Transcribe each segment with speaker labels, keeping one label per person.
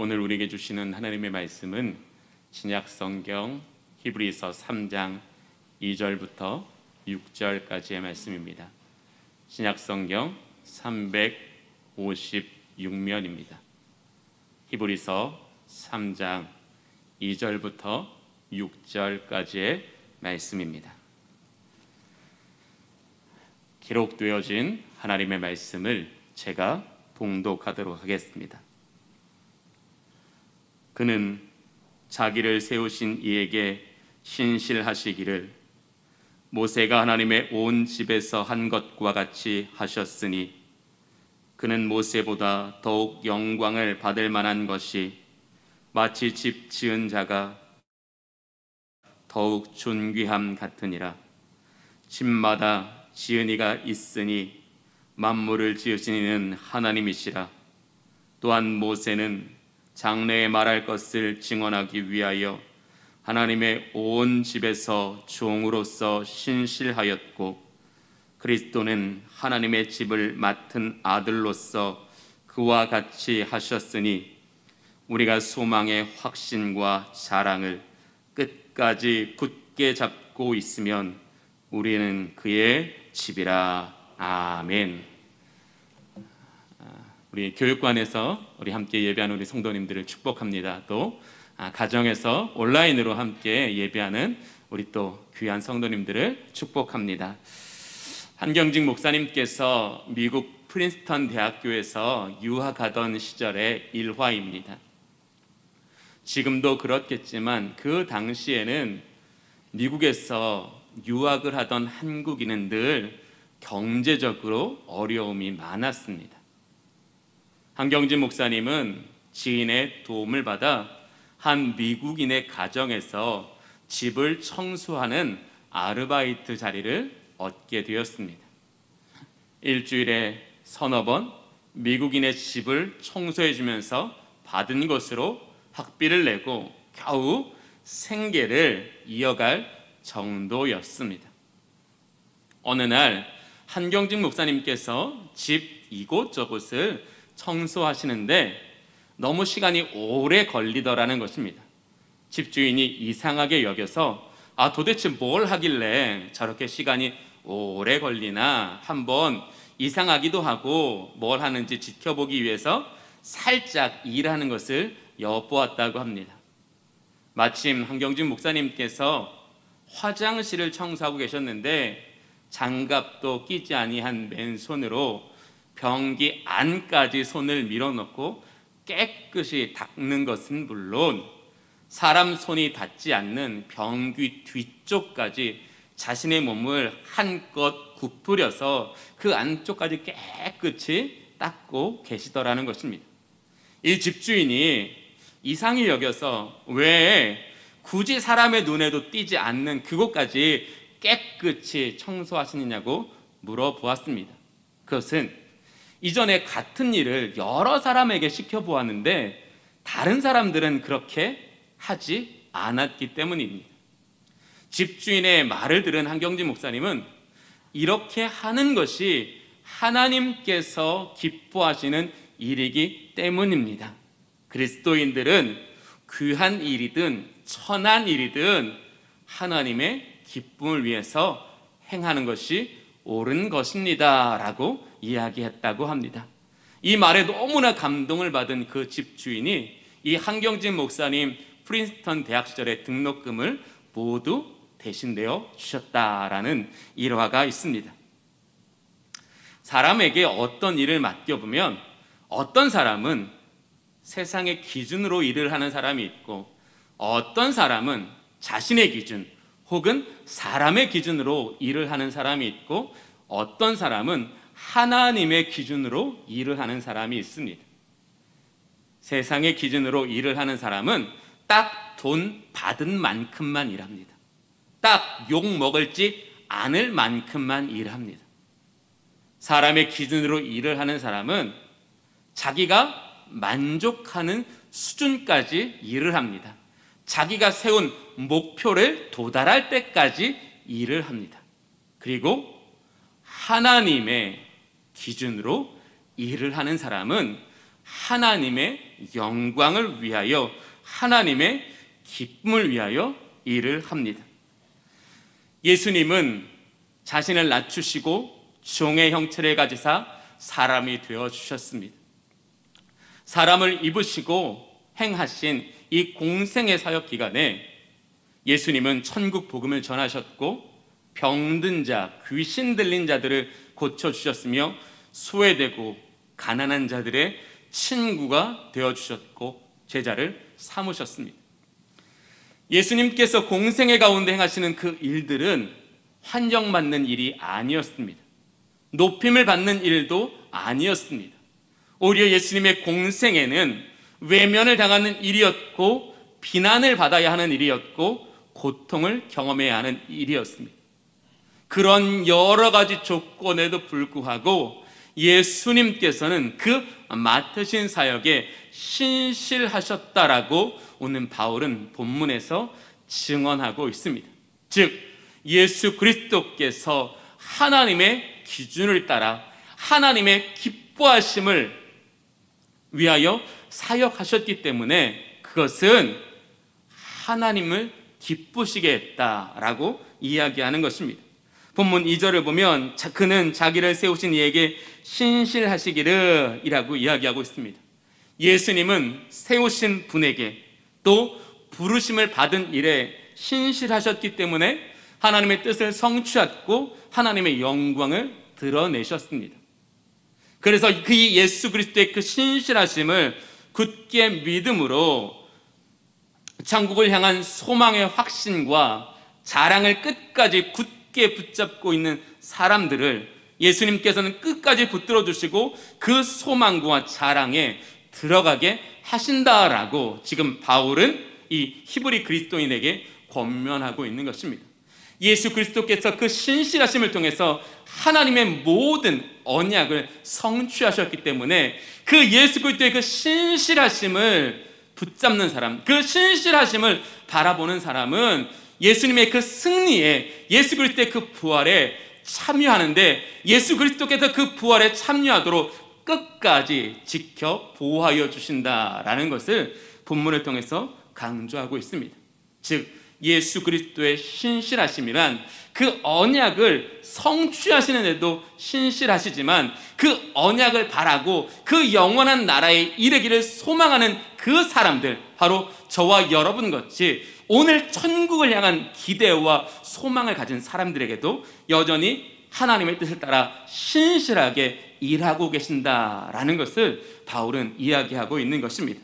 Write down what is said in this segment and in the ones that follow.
Speaker 1: 오늘 우리에게 주시는 하나님의 말씀은 신약성경 히브리서 3장 2절부터 6절까지의 말씀입니다. 신약성경 356면입니다. 히브리서 3장 2절부터 6절까지의 말씀입니다. 기록되어진 하나님의 말씀을 제가 봉독하도록 하겠습니다. 그는 자기를 세우신 이에게 신실하시기를 모세가 하나님의 온 집에서 한 것과 같이 하셨으니 그는 모세보다 더욱 영광을 받을 만한 것이 마치 집 지은 자가 더욱 존귀함 같으니라. 집마다 지은 이가 있으니 만물을 지으신 이는 하나님이시라. 또한 모세는 장래에 말할 것을 증언하기 위하여 하나님의 온 집에서 종으로서 신실하였고 그리스도는 하나님의 집을 맡은 아들로서 그와 같이 하셨으니 우리가 소망의 확신과 자랑을 끝까지 굳게 잡고 있으면 우리는 그의 집이라. 아멘. 우리 교육관에서 우리 함께 예배하는 우리 성도님들을 축복합니다. 또 가정에서 온라인으로 함께 예배하는 우리 또 귀한 성도님들을 축복합니다. 한경직 목사님께서 미국 프린스턴 대학교에서 유학하던 시절의 일화입니다. 지금도 그렇겠지만 그 당시에는 미국에서 유학을 하던 한국인은 늘 경제적으로 어려움이 많았습니다. 한경진 목사님은 지인의 도움을 받아 한 미국인의 가정에서 집을 청소하는 아르바이트 자리를 얻게 되었습니다. 일주일에 서너 번 미국인의 집을 청소해 주면서 받은 것으로 학비를 내고 겨우 생계를 이어갈 정도였습니다. 어느 날 한경진 목사님께서 집 이곳저곳을 청소하시는데 너무 시간이 오래 걸리더라는 것입니다. 집주인이 이상하게 여겨서 도대체 뭘 하길래 저렇게 시간이 오래 걸리나 한번 이상하기도 하고 뭘 하는지 지켜보기 위해서 살짝 일하는 것을 엿보았다고 합니다. 마침 한경진 목사님께서 화장실을 청소하고 계셨는데 장갑도 끼지 아니한 맨손으로 변기 안까지 손을 밀어넣고 깨끗이 닦는 것은 물론 사람 손이 닿지 않는 변기 뒤쪽까지 자신의 몸을 한껏 굽부려서 그 안쪽까지 깨끗이 닦고 계시더라는 것입니다. 이 집주인이 이상히 여겨서 왜 굳이 사람의 눈에도 띄지 않는 그곳까지 깨끗이 청소하시느냐고 물어보았습니다. 그것은 이전에 같은 일을 여러 사람에게 시켜보았는데 다른 사람들은 그렇게 하지 않았기 때문입니다. 집주인의 말을 들은 한경진 목사님은 이렇게 하는 것이 하나님께서 기뻐하시는 일이기 때문입니다. 그리스도인들은 귀한 일이든 천한 일이든 하나님의 기쁨을 위해서 행하는 것이 옳은 것입니다 라고 이야기했다고 합니다. 이 말에 너무나 감동을 받은 그 집주인이 이 한경진 목사님 프린스턴 대학 시절의 등록금을 모두 대신 내어 주셨다라는 일화가 있습니다. 사람에게 어떤 일을 맡겨보면 어떤 사람은 세상의 기준으로 일을 하는 사람이 있고 어떤 사람은 자신의 기준 혹은 사람의 기준으로 일을 하는 사람이 있고 어떤 사람은 하나님의 기준으로 일을 하는 사람이 있습니다. 세상의 기준으로 일을 하는 사람은 딱 돈 받은 만큼만 일합니다. 딱 욕 먹을지 않을 만큼만 일합니다. 사람의 기준으로 일을 하는 사람은 자기가 만족하는 수준까지 일을 합니다. 자기가 세운 목표를 도달할 때까지 일을 합니다. 그리고 하나님의 기준으로 일을 하는 사람은 하나님의 영광을 위하여, 하나님의 기쁨을 위하여 일을 합니다. 예수님은 자신을 낮추시고 종의 형체를 가지사 사람이 되어주셨습니다. 사람을 입으시고 행하신 이 공생의 사역 기간에 예수님은 천국 복음을 전하셨고, 병든 자, 귀신 들린 자들을 고쳐주셨으며, 소외되고 가난한 자들의 친구가 되어주셨고, 제자를 삼으셨습니다. 예수님께서 공생의 가운데 행하시는 그 일들은 환영받는 일이 아니었습니다. 높임을 받는 일도 아니었습니다. 오히려 예수님의 공생애는 외면을 당하는 일이었고, 비난을 받아야 하는 일이었고, 고통을 경험해야 하는 일이었습니다. 그런 여러 가지 조건에도 불구하고 예수님께서는 그 맡으신 사역에 신실하셨다라고 오늘 바울은 본문에서 증언하고 있습니다. 즉, 예수 그리스도께서 하나님의 기준을 따라 하나님의 기뻐하심을 위하여 사역하셨기 때문에 그것은 하나님을 기쁘시게 했다라고 이야기하는 것입니다. 본문 2절을 보면 그는 자기를 세우신 이에게 신실하시기를 이라고 이야기하고 있습니다. 예수님은 세우신 분에게 또 부르심을 받은 일에 신실하셨기 때문에 하나님의 뜻을 성취하고 하나님의 영광을 드러내셨습니다. 그래서 그 예수 그리스도의 그 신실하심을 굳게 믿음으로 천국을 향한 소망의 확신과 자랑을 끝까지 굳게 붙잡고 있는 사람들을 예수님께서는 끝까지 붙들어 주시고 그 소망과 자랑에 들어가게 하신다라고 지금 바울은 이 히브리 그리스도인에게 권면하고 있는 것입니다. 예수 그리스도께서 그 신실하심을 통해서 하나님의 모든 언약을 성취하셨기 때문에 그 예수 그리스도의 그 신실하심을 붙잡는 사람, 그 신실하심을 바라보는 사람은 예수님의 그 승리에, 예수 그리스도의 그 부활에 참여하는데 예수 그리스도께서 그 부활에 참여하도록 끝까지 지켜 보호하여 주신다라는 것을 본문을 통해서 강조하고 있습니다. 즉 예수 그리스도의 신실하심이란 그 언약을 성취하시는 데도 신실하시지만 그 언약을 바라고 그 영원한 나라에 이르기를 소망하는 그 사람들, 바로 저와 여러분 같이 오늘 천국을 향한 기대와 소망을 가진 사람들에게도 여전히 하나님의 뜻을 따라 신실하게 일하고 계신다라는 것을 바울은 이야기하고 있는 것입니다.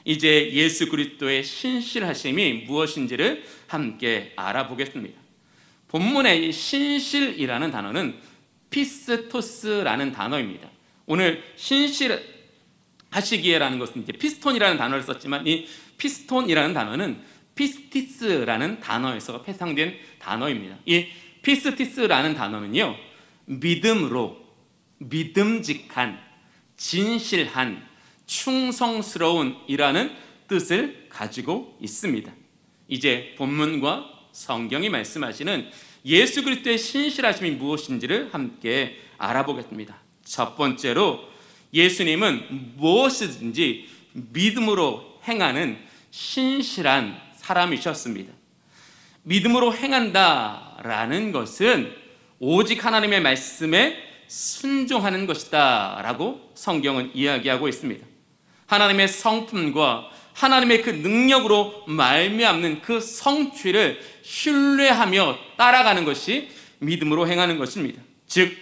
Speaker 1: 이제 예수 그리스도의 신실하심이 무엇인지를 함께 알아보겠습니다. 본문의 신실이라는 단어는 피스토스라는 단어입니다. 오늘 신실하시기에라는 것은 이제 피스톤이라는 단어를 썼지만 이 피스톤이라는 단어는 피스티스라는 단어에서 파생된 단어입니다. 이 피스티스라는 단어는요, 믿음으로, 믿음직한, 진실한, 충성스러운 이라는 뜻을 가지고 있습니다. 이제 본문과 성경이 말씀하시는 예수 그리스도의 신실하심이 무엇인지를 함께 알아보겠습니다. 첫 번째로 예수님은 무엇이든지 믿음으로 행하는 신실한 사람이셨습니다. 믿음으로 행한다라는 것은 오직 하나님의 말씀에 순종하는 것이다 라고 성경은 이야기하고 있습니다. 하나님의 성품과 하나님의 그 능력으로 말미암는 그 성취를 신뢰하며 따라가는 것이 믿음으로 행하는 것입니다. 즉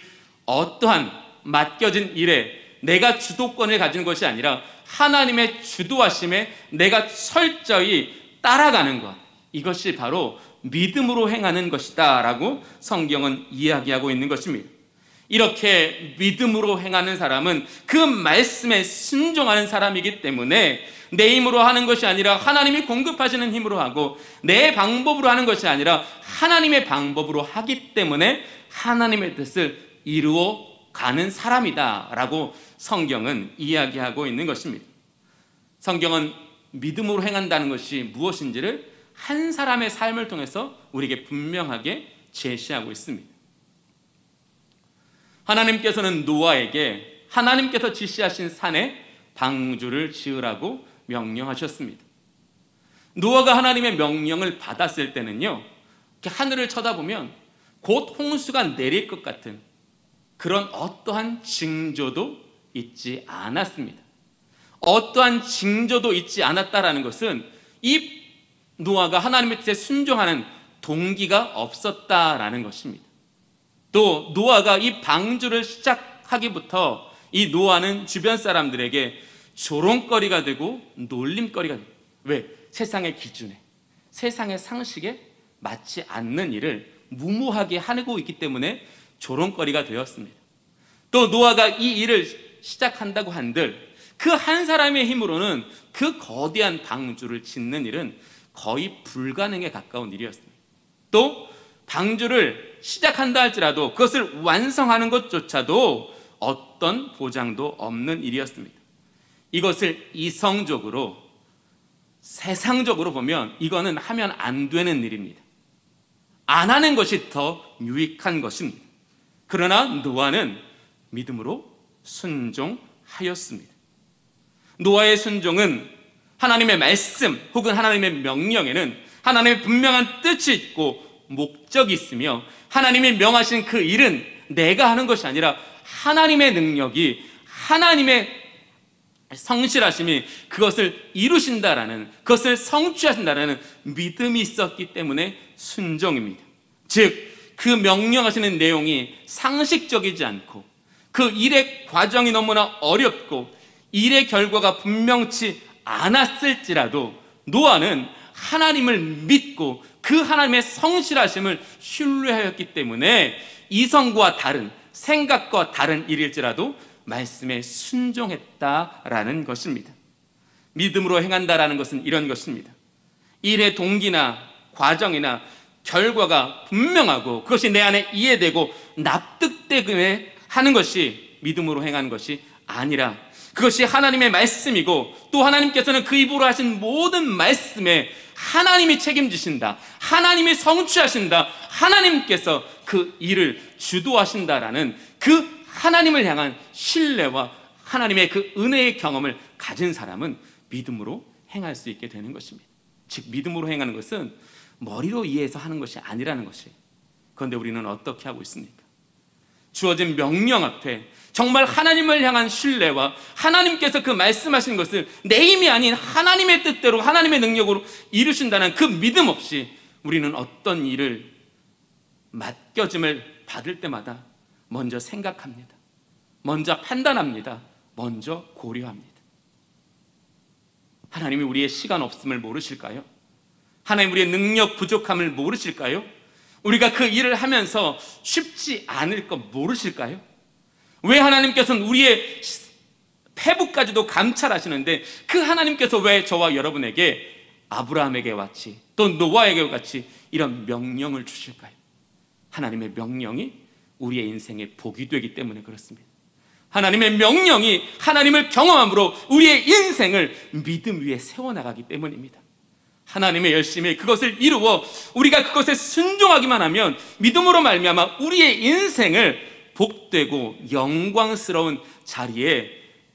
Speaker 1: 어떠한 맡겨진 일에 내가 주도권을 가지는 것이 아니라 하나님의 주도하심에 내가 철저히 따라가는 것, 이것이 바로 믿음으로 행하는 것이다 라고 성경은 이야기하고 있는 것입니다. 이렇게 믿음으로 행하는 사람은 그 말씀에 순종하는 사람이기 때문에 내 힘으로 하는 것이 아니라 하나님이 공급하시는 힘으로 하고 내 방법으로 하는 것이 아니라 하나님의 방법으로 하기 때문에 하나님의 뜻을 이루어 가는 사람이다 라고 성경은 이야기하고 있는 것입니다. 성경은 믿음으로 행한다는 것이 무엇인지를 한 사람의 삶을 통해서 우리에게 분명하게 제시하고 있습니다. 하나님께서는 노아에게 하나님께서 지시하신 산에 방주를 지으라고 명령하셨습니다. 노아가 하나님의 명령을 받았을 때는요, 이렇게 하늘을 쳐다보면 곧 홍수가 내릴 것 같은 그런 어떠한 징조도 있지 않았습니다. 어떠한 징조도 있지 않았다라는 것은 이 노아가 하나님의 뜻에 순종하는 동기가 없었다라는 것입니다. 또 노아가 이 방주를 시작하기부터 이 노아는 주변 사람들에게 조롱거리가 되고 놀림거리가 되고, 왜? 세상의 기준에, 세상의 상식에 맞지 않는 일을 무모하게 하고 있기 때문에 조롱거리가 되었습니다. 또 노아가 이 일을 시작한다고 한들 그 한 사람의 힘으로는 그 거대한 방주를 짓는 일은 거의 불가능에 가까운 일이었습니다. 또 방주를 시작한다 할지라도 그것을 완성하는 것조차도 어떤 보장도 없는 일이었습니다. 이것을 이성적으로, 세상적으로 보면 이거는 하면 안 되는 일입니다. 안 하는 것이 더 유익한 것입니다. 그러나 노아는 믿음으로 순종하였습니다. 노아의 순종은 하나님의 말씀 혹은 하나님의 명령에는 하나님의 분명한 뜻이 있고 목적이 있으며, 하나님이 명하신 그 일은 내가 하는 것이 아니라 하나님의 능력이, 하나님의 성실하심이 그것을 이루신다라는, 그것을 성취하신다라는 믿음이 있었기 때문에 순종입니다. 즉 그 명령하시는 내용이 상식적이지 않고 그 일의 과정이 너무나 어렵고 일의 결과가 분명치 않았을지라도 노아는 하나님을 믿고 그 하나님의 성실하심을 신뢰하였기 때문에 이성과 다른, 생각과 다른 일일지라도 말씀에 순종했다라는 것입니다. 믿음으로 행한다라는 것은 이런 것입니다. 일의 동기나 과정이나 결과가 분명하고 그것이 내 안에 이해되고 납득되게 하는 것이 믿음으로 행하는 것이 아니라, 그것이 하나님의 말씀이고 또 하나님께서는 그 입으로 하신 모든 말씀에 하나님이 책임지신다, 하나님이 성취하신다, 하나님께서 그 일을 주도하신다라는 그 하나님을 향한 신뢰와 하나님의 그 은혜의 경험을 가진 사람은 믿음으로 행할 수 있게 되는 것입니다. 즉 믿음으로 행하는 것은 머리로 이해해서 하는 것이 아니라는 것이에요. 그런데 우리는 어떻게 하고 있습니까? 주어진 명령 앞에 정말 하나님을 향한 신뢰와 하나님께서 그 말씀하신 것을 내 힘이 아닌 하나님의 뜻대로 하나님의 능력으로 이루신다는 그 믿음 없이 우리는 어떤 일을 맡겨짐을 받을 때마다 먼저 생각합니다. 먼저 판단합니다. 먼저 고려합니다. 하나님이 우리의 시간 없음을 모르실까요? 하나님 우리의 능력 부족함을 모르실까요? 우리가 그 일을 하면서 쉽지 않을 거 모르실까요? 왜 하나님께서는 우리의 패부까지도 감찰하시는데 그 하나님께서 왜 저와 여러분에게 아브라함에게 같이 또 노아에게 같이 이런 명령을 주실까요? 하나님의 명령이 우리의 인생의 복이 되기 때문에 그렇습니다. 하나님의 명령이 하나님을 경험함으로 우리의 인생을 믿음 위에 세워나가기 때문입니다. 하나님의 열심히 그것을 이루어 우리가 그것에 순종하기만 하면 믿음으로 말미암아 우리의 인생을 복되고 영광스러운 자리에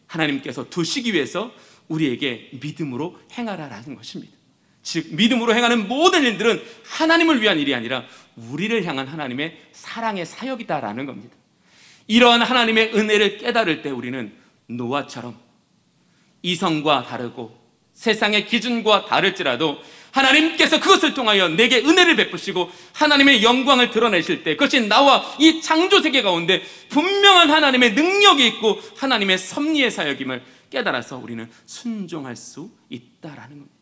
Speaker 1: 하나님께서 두시기 위해서 우리에게 믿음으로 행하라라는 것입니다. 즉 믿음으로 행하는 모든 일들은 하나님을 위한 일이 아니라 우리를 향한 하나님의 사랑의 사역이다라는 겁니다. 이러한 하나님의 은혜를 깨달을 때 우리는 노아처럼 이성과 다르고 세상의 기준과 다를지라도 하나님께서 그것을 통하여 내게 은혜를 베푸시고 하나님의 영광을 드러내실 때 그것이 나와 이 창조세계 가운데 분명한 하나님의 능력이 있고 하나님의 섭리의 사역임을 깨달아서 우리는 순종할 수 있다라는 겁니다.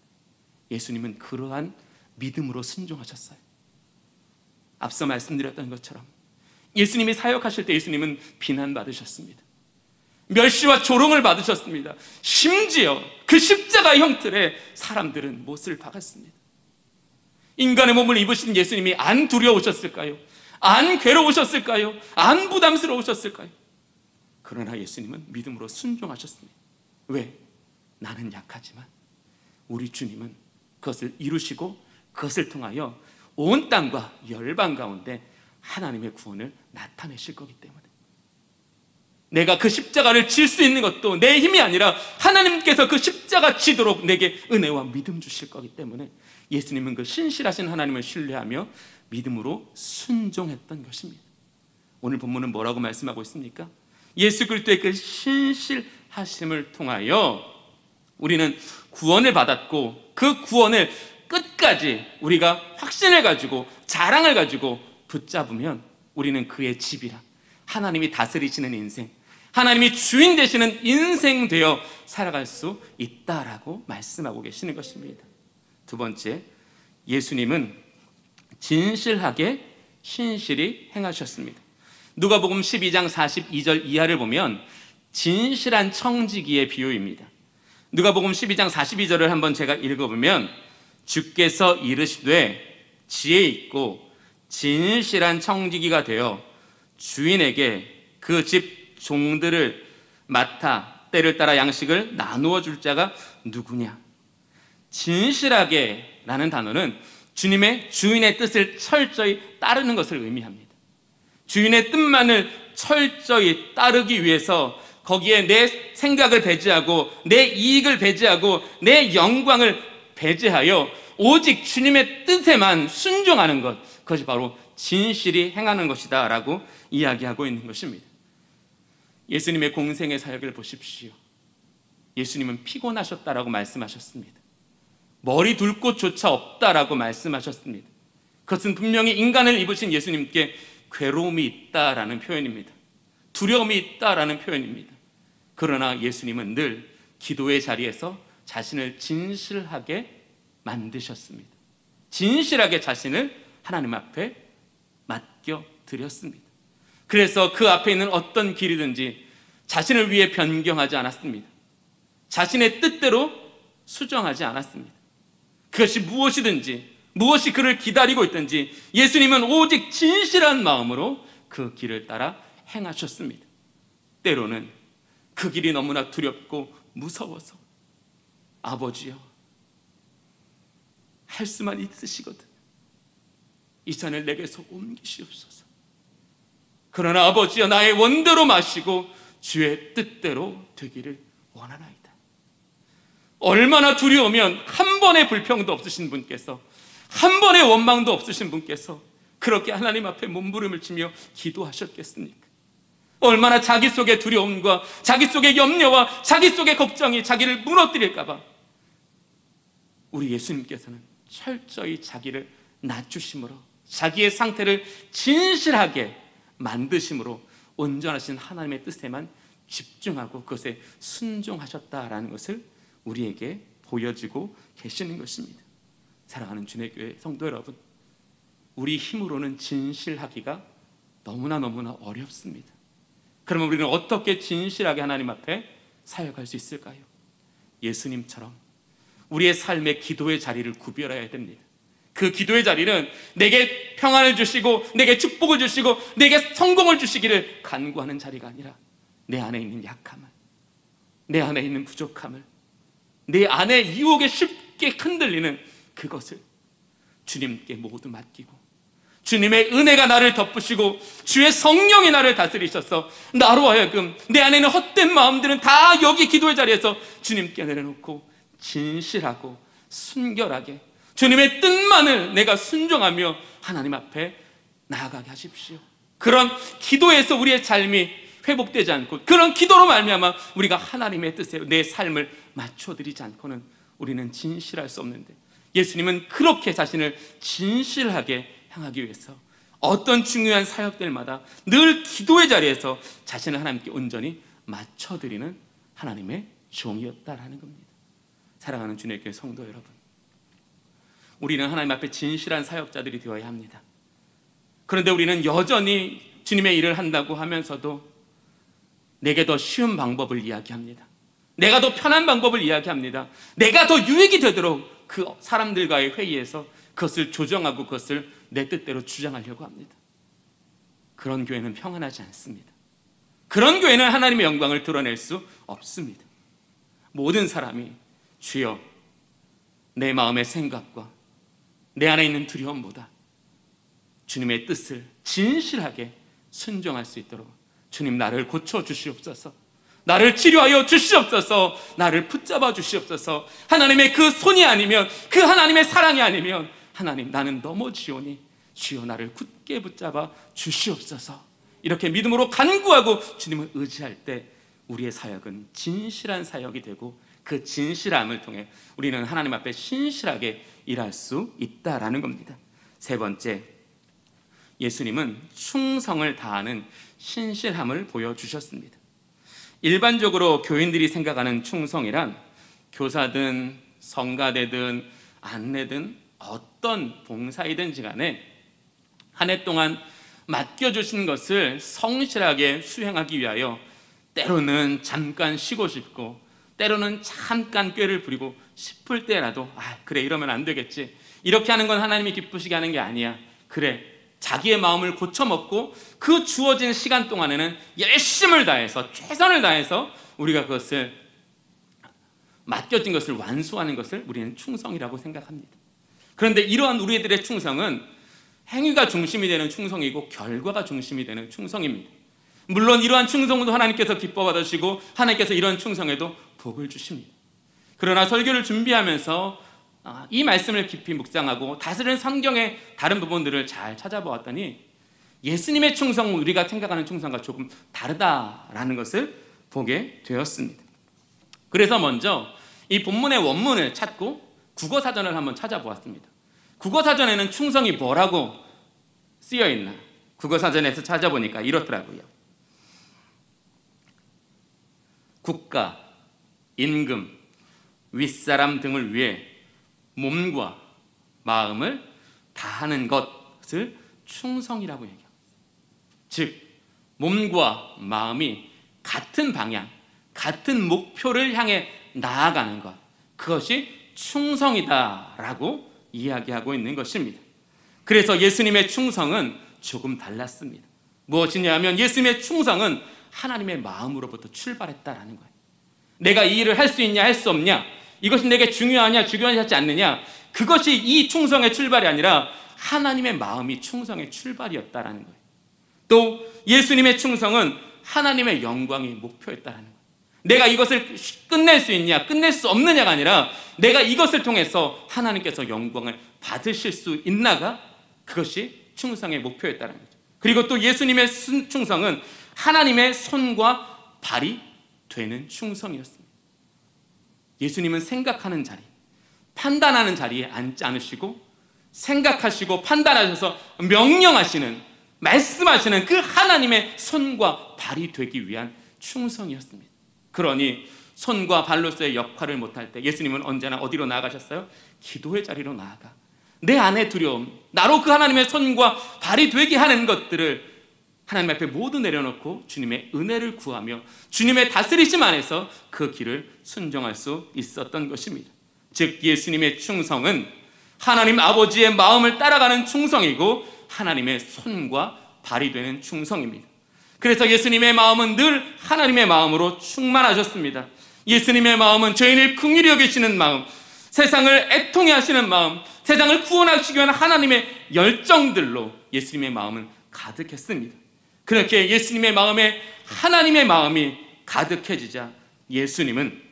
Speaker 1: 예수님은 그러한 믿음으로 순종하셨어요. 앞서 말씀드렸던 것처럼 예수님이 사역하실 때 예수님은 비난받으셨습니다. 멸시와 조롱을 받으셨습니다. 심지어 그 십자가의 형틀에 사람들은 못을 박았습니다. 인간의 몸을 입으신 예수님이 안 두려우셨을까요? 안 괴로우셨을까요? 안 부담스러우셨을까요? 그러나 예수님은 믿음으로 순종하셨습니다. 왜? 나는 약하지만 우리 주님은 그것을 이루시고 그것을 통하여 온 땅과 열방 가운데 하나님의 구원을 나타내실 거기 때문에 내가 그 십자가를 질 수 있는 것도 내 힘이 아니라 하나님께서 그 십자가 지도록 내게 은혜와 믿음 주실 거기 때문에 예수님은 그 신실하신 하나님을 신뢰하며 믿음으로 순종했던 것입니다. 오늘 본문은 뭐라고 말씀하고 있습니까? 예수 그리스도의 그 신실하심을 통하여 우리는 구원을 받았고, 그 구원을 끝까지 우리가 확신을 가지고 자랑을 가지고 붙잡으면 우리는 그의 집이라, 하나님이 다스리시는 인생, 하나님이 주인 되시는 인생 되어 살아갈 수 있다라고 말씀하고 계시는 것입니다. 두 번째, 예수님은 진실하게 신실히 행하셨습니다. 누가복음 12장 42절 이하를 보면 진실한 청지기의 비유입니다. 누가복음 12장 42절을 한번 제가 읽어보면, 주께서 이르시되 지혜 있고 진실한 청지기가 되어 주인에게 그 집 종들을 맡아 때를 따라 양식을 나누어 줄 자가 누구냐. 진실하게 라는 단어는 주님의 주인의 뜻을 철저히 따르는 것을 의미합니다. 주인의 뜻만을 철저히 따르기 위해서 거기에 내 생각을 배제하고 내 이익을 배제하고 내 영광을 배제하여 오직 주님의 뜻에만 순종하는 것, 그것이 바로 진실히 행하는 것이다 라고 이야기하고 있는 것입니다. 예수님의 공생의 사역을 보십시오. 예수님은 피곤하셨다라고 말씀하셨습니다. 머리 둘 곳조차 없다라고 말씀하셨습니다. 그것은 분명히 인간을 입으신 예수님께 괴로움이 있다라는 표현입니다. 두려움이 있다라는 표현입니다. 그러나 예수님은 늘 기도의 자리에서 자신을 진실하게 만드셨습니다. 진실하게 자신을 하나님 앞에 맡겨드렸습니다. 그래서 그 앞에 있는 어떤 길이든지 자신을 위해 변경하지 않았습니다. 자신의 뜻대로 수정하지 않았습니다. 그것이 무엇이든지, 무엇이 그를 기다리고 있든지 예수님은 오직 진실한 마음으로 그 길을 따라 행하셨습니다. 때로는 그 길이 너무나 두렵고 무서워서 아버지여, 할 수만 있으시거든 이 잔을 내게서 옮기시옵소서. 그러나 아버지여, 나의 원대로 마시고 주의 뜻대로 되기를 원하나이다. 얼마나 두려우면 한 번의 불평도 없으신 분께서, 한 번의 원망도 없으신 분께서 그렇게 하나님 앞에 몸부림을 치며 기도하셨겠습니까? 얼마나 자기 속의 두려움과 자기 속의 염려와 자기 속의 걱정이 자기를 무너뜨릴까봐 우리 예수님께서는 철저히 자기를 낮추심으로, 자기의 상태를 진실하게 만드심으로 온전하신 하나님의 뜻에만 집중하고 그것에 순종하셨다라는 것을 우리에게 보여주고 계시는 것입니다. 사랑하는 주의 교회 성도 여러분, 우리 힘으로는 진실하기가 너무나 어렵습니다. 그러면 우리는 어떻게 진실하게 하나님 앞에 사역할 수 있을까요? 예수님처럼 우리의 삶의 기도의 자리를 구별해야 됩니다. 그 기도의 자리는 내게 평안을 주시고 내게 축복을 주시고 내게 성공을 주시기를 간구하는 자리가 아니라 내 안에 있는 약함을, 내 안에 있는 부족함을, 내 안에 유혹에 쉽게 흔들리는 그것을 주님께 모두 맡기고 주님의 은혜가 나를 덮으시고 주의 성령이 나를 다스리셔서 나로 하여금 내 안에 있는 헛된 마음들은 다 여기 기도의 자리에서 주님께 내려놓고 진실하고 순결하게 주님의 뜻만을 내가 순종하며 하나님 앞에 나아가게 하십시오. 그런 기도에서 우리의 삶이 회복되지 않고, 그런 기도로 말미암아 우리가 하나님의 뜻에 내 삶을 맞춰드리지 않고는 우리는 진실할 수 없는데, 예수님은 그렇게 자신을 진실하게 향하기 위해서 어떤 중요한 사역들마다 늘 기도의 자리에서 자신을 하나님께 온전히 맞춰드리는 하나님의 종이었다라는 겁니다. 사랑하는 주님의 교회 성도 여러분, 우리는 하나님 앞에 진실한 사역자들이 되어야 합니다. 그런데 우리는 여전히 주님의 일을 한다고 하면서도 내게 더 쉬운 방법을 이야기합니다. 내가 더 편한 방법을 이야기합니다. 내가 더 유익이 되도록 그 사람들과의 회의에서 그것을 조정하고 그것을 내 뜻대로 주장하려고 합니다. 그런 교회는 평안하지 않습니다. 그런 교회는 하나님의 영광을 드러낼 수 없습니다. 모든 사람이 주여, 내 마음의 생각과 내 안에 있는 두려움보다 주님의 뜻을 진실하게 순종할 수 있도록 주님, 나를 고쳐 주시옵소서. 나를 치료하여 주시옵소서. 나를 붙잡아 주시옵소서. 하나님의 그 손이 아니면, 그 하나님의 사랑이 아니면, 하나님, 나는 넘어지오니 주여 나를 굳게 붙잡아 주시옵소서. 이렇게 믿음으로 간구하고 주님을 의지할 때 우리의 사역은 진실한 사역이 되고, 그 진실함을 통해 우리는 하나님 앞에 신실하게 일할 수 있다라는 겁니다. 세 번째, 예수님은 충성을 다하는 신실함을 보여주셨습니다. 일반적으로 교인들이 생각하는 충성이란 교사든 성가대든 안내든 어떤 봉사이든지 간에 한 해 동안 맡겨주신 것을 성실하게 수행하기 위하여 때로는 잠깐 쉬고 싶고, 때로는 잠깐 꾀를 부리고 싶을 때라도 그래, 이러면 안 되겠지, 이렇게 하는 건 하나님이 기쁘시게 하는 게 아니야, 그래, 자기의 마음을 고쳐먹고 그 주어진 시간 동안에는 열심을 다해서, 최선을 다해서 우리가 그것을, 맡겨진 것을 완수하는 것을 우리는 충성이라고 생각합니다. 그런데 이러한 우리들의 충성은 행위가 중심이 되는 충성이고 결과가 중심이 되는 충성입니다. 물론 이러한 충성도 하나님께서 기뻐 받으시고 하나님께서 이런 충성에도 복을 주십니다. 그러나 설교를 준비하면서 이 말씀을 깊이 묵상하고 다스는 성경의 다른 부분들을 잘 찾아보았더니 예수님의 충성, 우리가 생각하는 충성과 조금 다르다라는 것을 보게 되었습니다. 그래서 먼저 이 본문의 원문을 찾고 국어사전을 한번 찾아보았습니다. 국어사전에는 충성이 뭐라고 쓰여있나? 국어사전에서 찾아보니까 이렇더라고요. 국가, 임금, 윗사람 등을 위해 몸과 마음을 다하는 것을 충성이라고 얘기합니다. 즉, 몸과 마음이 같은 방향, 같은 목표를 향해 나아가는 것, 그것이 충성이다라고 이야기하고 있는 것입니다. 그래서 예수님의 충성은 조금 달랐습니다. 무엇이냐면 예수님의 충성은 하나님의 마음으로부터 출발했다라는 거예요. 내가 이 일을 할 수 있냐, 할 수 없냐, 이것이 내게 중요하냐, 중요하지 않느냐, 그것이 이 충성의 출발이 아니라 하나님의 마음이 충성의 출발이었다라는 거예요. 또 예수님의 충성은 하나님의 영광이 목표였다라는 거예요. 내가 이것을 끝낼 수 있냐, 끝낼 수 없느냐가 아니라 내가 이것을 통해서 하나님께서 영광을 받으실 수 있나가, 그것이 충성의 목표였다는 거죠. 그리고 또 예수님의 충성은 하나님의 손과 발이 되는 충성이었습니다. 예수님은 생각하는 자리, 판단하는 자리에 앉지 않으시고 생각하시고 판단하셔서 명령하시는, 말씀하시는 그 하나님의 손과 발이 되기 위한 충성이었습니다. 그러니 손과 발로서의 역할을 못할 때 예수님은 언제나 어디로 나아가셨어요? 기도의 자리로 나아가 내 안의 두려움, 나로 그 하나님의 손과 발이 되게 하는 것들을 하나님 앞에 모두 내려놓고 주님의 은혜를 구하며 주님의 다스리심 안에서 그 길을 순종할 수 있었던 것입니다. 즉, 예수님의 충성은 하나님 아버지의 마음을 따라가는 충성이고 하나님의 손과 발이 되는 충성입니다. 그래서 예수님의 마음은 늘 하나님의 마음으로 충만하셨습니다. 예수님의 마음은 죄인을 긍휼히 여기시는 마음, 세상을 애통해 하시는 마음, 세상을 구원하시기 위한 하나님의 열정들로 예수님의 마음은 가득했습니다. 그렇게 예수님의 마음에 하나님의 마음이 가득해지자 예수님은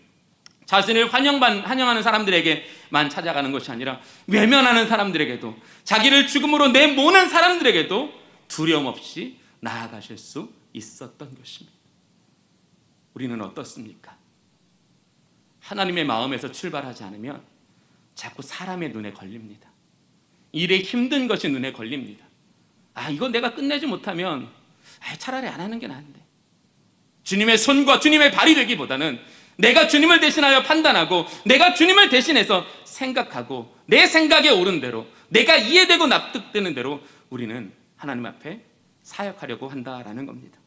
Speaker 1: 자신을 환영하는 사람들에게만 찾아가는 것이 아니라 외면하는 사람들에게도, 자기를 죽음으로 내모는 사람들에게도 두려움 없이 나아가실 수 있었던 것입니다. 우리는 어떻습니까? 하나님의 마음에서 출발하지 않으면 자꾸 사람의 눈에 걸립니다. 일에 힘든 것이 눈에 걸립니다. 이건 내가 끝내지 못하면 차라리 안 하는 게 나은데. 주님의 손과 주님의 발이 되기보다는 내가 주님을 대신하여 판단하고 내가 주님을 대신해서 생각하고 내 생각에 옳은 대로, 내가 이해되고 납득되는 대로 우리는 하나님 앞에 사역하려고 한다라는 겁니다.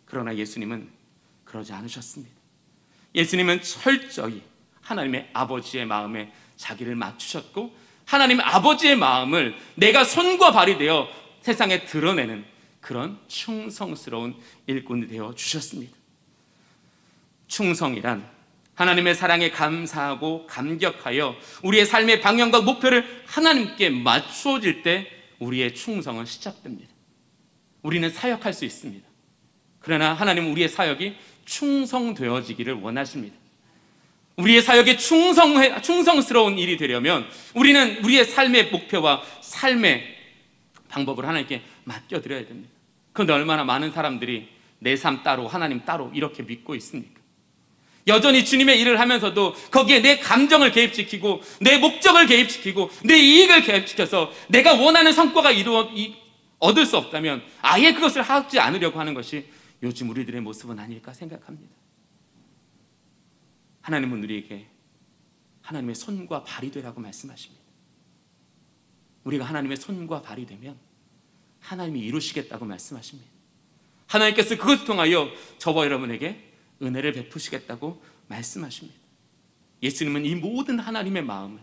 Speaker 1: 그러나 예수님은 그러지 않으셨습니다. 예수님은 철저히 하나님의 아버지의 마음에 자기를 맞추셨고 하나님 아버지의 마음을 내가 손과 발이 되어 세상에 드러내는 그런 충성스러운 일꾼이 되어 주셨습니다. 충성이란 하나님의 사랑에 감사하고 감격하여 우리의 삶의 방향과 목표를 하나님께 맞추어질 때 우리의 충성은 시작됩니다. 우리는 사역할 수 있습니다. 그러나 하나님은 우리의 사역이 충성되어지기를 원하십니다. 우리의 사역에 충성스러운 일이 되려면 우리는 우리의 삶의 목표와 삶의 방법을 하나님께 맡겨드려야 됩니다. 그런데 얼마나 많은 사람들이 내 삶 따로 하나님 따로 이렇게 믿고 있습니까? 여전히 주님의 일을 하면서도 거기에 내 감정을 개입시키고 내 목적을 개입시키고 내 이익을 개입시켜서 내가 원하는 성과가 얻을 수 없다면 아예 그것을 하지 않으려고 하는 것이 요즘 우리들의 모습은 아닐까 생각합니다. 하나님은 우리에게 하나님의 손과 발이 되라고 말씀하십니다. 우리가 하나님의 손과 발이 되면 하나님이 이루시겠다고 말씀하십니다. 하나님께서 그것을 통하여 저와 여러분에게 은혜를 베푸시겠다고 말씀하십니다. 예수님은 이 모든 하나님의 마음을,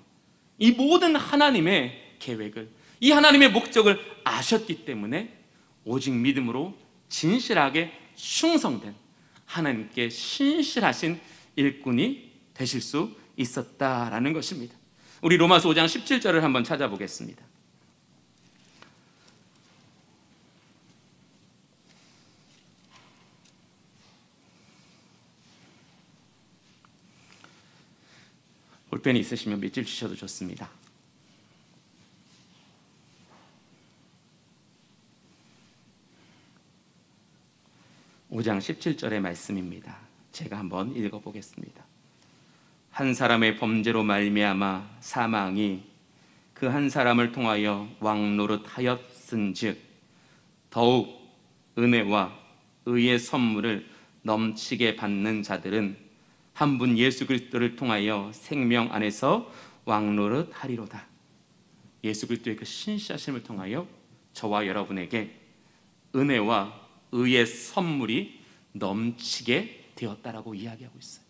Speaker 1: 이 모든 하나님의 계획을, 이 하나님의 목적을 아셨기 때문에 오직 믿음으로 진실하게 충성된 하나님께 신실하신 일꾼이 되실 수 있었다라는 것입니다. 우리 로마서 5장 17절을 한번 찾아보겠습니다. 볼펜이 있으시면 밑줄 치셔도 좋습니다. (5장 17절의) 말씀입니다. 제가 한번 읽어보겠습니다. 한 사람의 범죄로 말미암아 사망이 그 한 사람을 통하여 왕노릇하였은즉 더욱 은혜와 의의 선물을 넘치게 받는 자들은 한 분 예수 그리스도를 통하여 생명 안에서 왕노릇하리로다. 예수 그리스도의 그 신실하심을 통하여 저와 여러분에게 은혜와 의의 선물이 넘치게 되었다라고 이야기하고 있어요.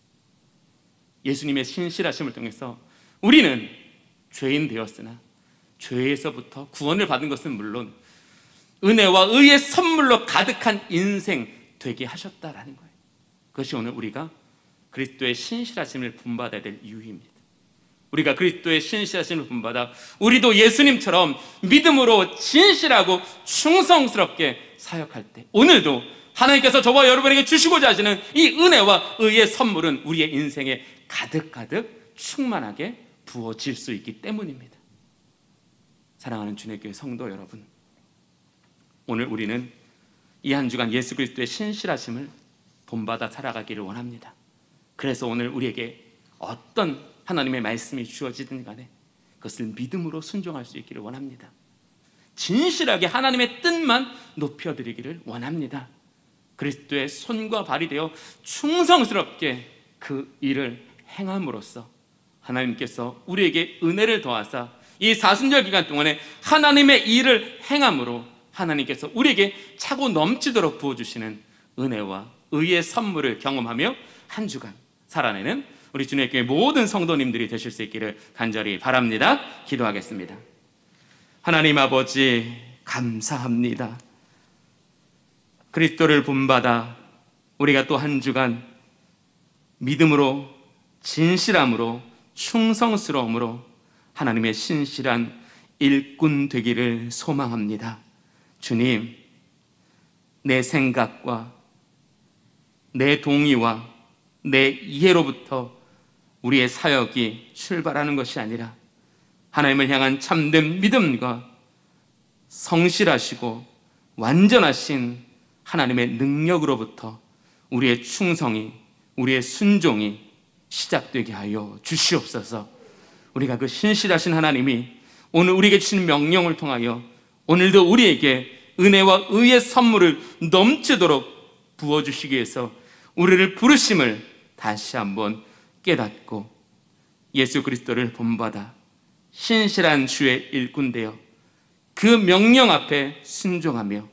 Speaker 1: 예수님의 신실하심을 통해서 우리는 죄인 되었으나 죄에서부터 구원을 받은 것은 물론 은혜와 의의 선물로 가득한 인생 되게 하셨다라는 거예요. 그것이 오늘 우리가 그리스도의 신실하심을 본받아야 될 이유입니다. 우리가 그리스도의 신실하심을 본받아 우리도 예수님처럼 믿음으로 진실하고 충성스럽게 사역할 때 오늘도 하나님께서 저와 여러분에게 주시고자 하시는 이 은혜와 의의 선물은 우리의 인생에 가득가득 충만하게 부어질 수 있기 때문입니다. 사랑하는 주님의 교회 성도 여러분, 오늘 우리는 이 한 주간 예수 그리스도의 신실하심을 본받아 살아가기를 원합니다. 그래서 오늘 우리에게 어떤 하나님의 말씀이 주어지든 간에 그것을 믿음으로 순종할 수 있기를 원합니다. 진실하게 하나님의 뜻만 높여드리기를 원합니다. 그리스도의 손과 발이 되어 충성스럽게 그 일을 행함으로써 하나님께서 우리에게 은혜를 더하사 이 사순절 기간 동안에 하나님의 일을 행함으로 하나님께서 우리에게 차고 넘치도록 부어주시는 은혜와 의의 선물을 경험하며 한 주간 살아내는 우리 주님의 교회 모든 성도님들이 되실 수 있기를 간절히 바랍니다. 기도하겠습니다. 하나님 아버지, 감사합니다. 그리스도를 본받아 우리가 또 한 주간 믿음으로 진실함으로 충성스러움으로 하나님의 신실한 일꾼 되기를 소망합니다. 주님, 내 생각과 내 동의와 내 이해로부터 우리의 사역이 출발하는 것이 아니라 하나님을 향한 참된 믿음과 성실하시고 완전하신 하나님의 능력으로부터 우리의 충성이, 우리의 순종이 시작되게 하여 주시옵소서. 우리가 그 신실하신 하나님이 오늘 우리에게 주신 명령을 통하여 오늘도 우리에게 은혜와 의의 선물을 넘치도록 부어주시기 위해서 우리를 부르심을 다시 한번 깨닫고 예수 그리스도를 본받아 신실한 주의 일꾼 되어 그 명령 앞에 순종하며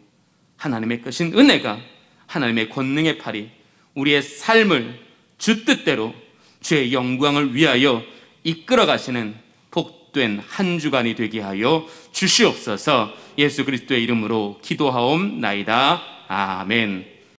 Speaker 1: 하나님의 크신 은혜가, 하나님의 권능의 팔이 우리의 삶을 주 뜻대로 주의 영광을 위하여 이끌어 가시는 복된 한 주간이 되게 하여 주시옵소서. 예수 그리스도의 이름으로 기도하옵나이다. 아멘.